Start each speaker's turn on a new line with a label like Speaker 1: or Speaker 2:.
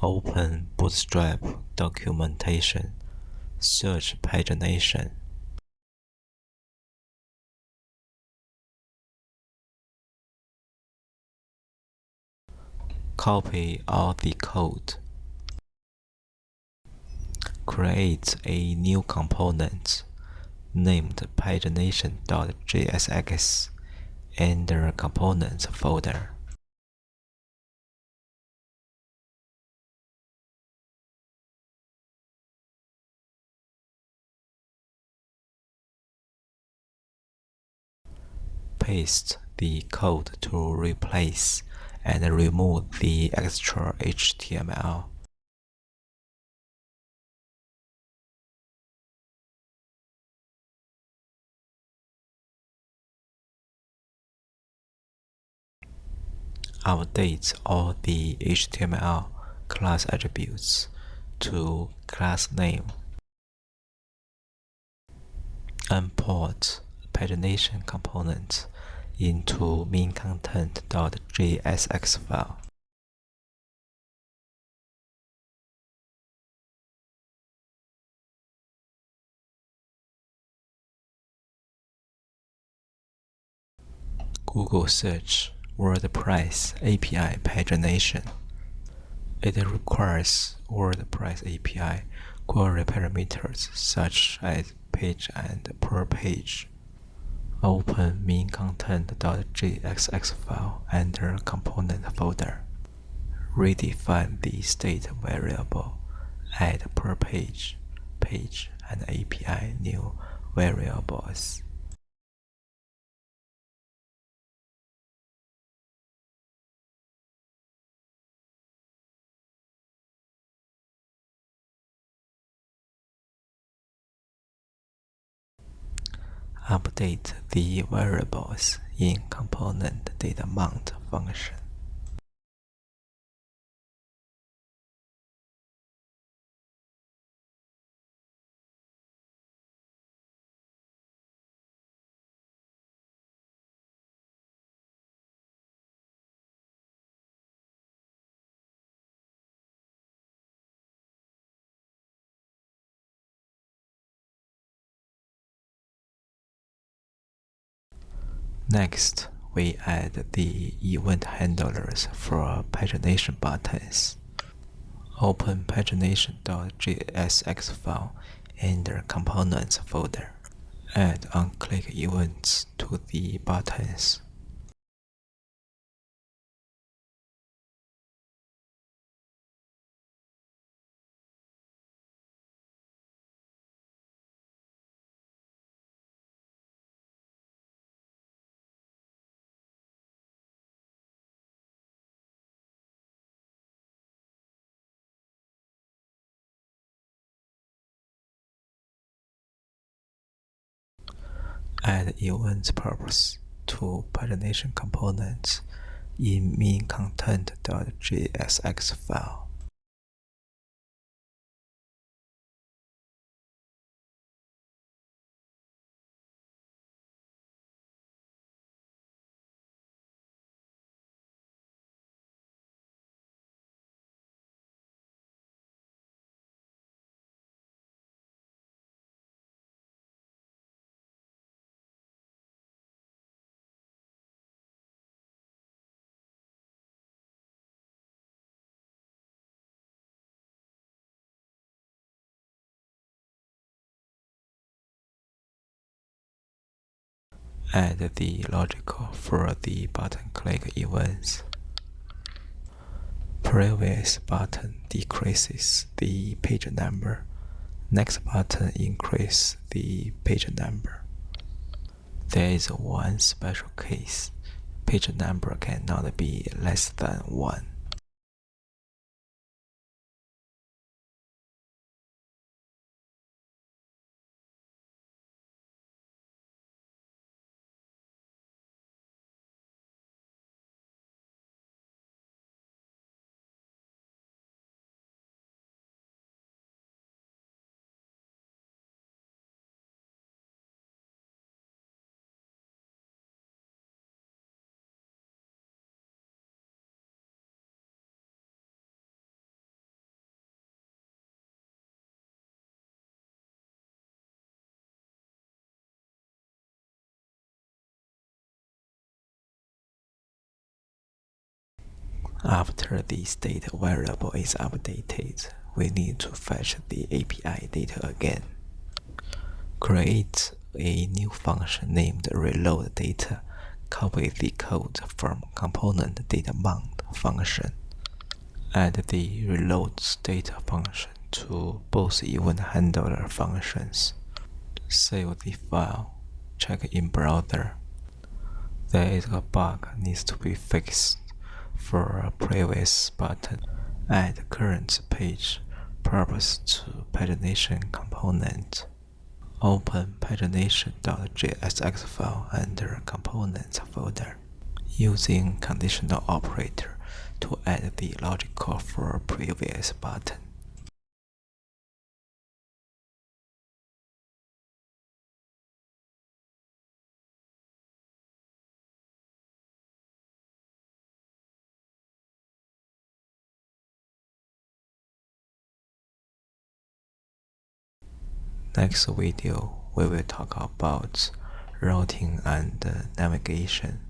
Speaker 1: Open Bootstrap documentation. Search pagination. Copy all the code. Create a new component named pagination.jsx in the Components folder. Paste the code to replace and remove the extra HTML. Update all the HTML class attributes to className. Import pagination component into mainContent.jsx file. Google search WordPress API pagination. It requires WordPress API query parameters such as page and per page. Open mainContent.jsx file under Component folder. Redefine the state variable. Add per page, page, and API new variables. Update the variables in component.dataMount function. Next, we add the event handlers for pagination buttons. Open pagination.jsx file in the Components folder. Add onClick events to the buttons. Add event purpose to pagination components in mainContent.jsx file. Add the logic for the button click events. Previous button decreases the page number. Next button increases the page number. There is one special case. Page number cannot be less than 1. After the state variable is updated, we need to fetch the API data again. Create a new function named reloadData. Copy the code from component datamount function. Add the reloadData function to both event handler functions. Save the file. Check in browser. There is a bug needs to be fixed. For a previous button, add currentPage purpose to pagination component. Open pagination.jsx file under Components folder. Using Conditional operator to add the logical for previous button. Next video, we will talk about routing and navigation.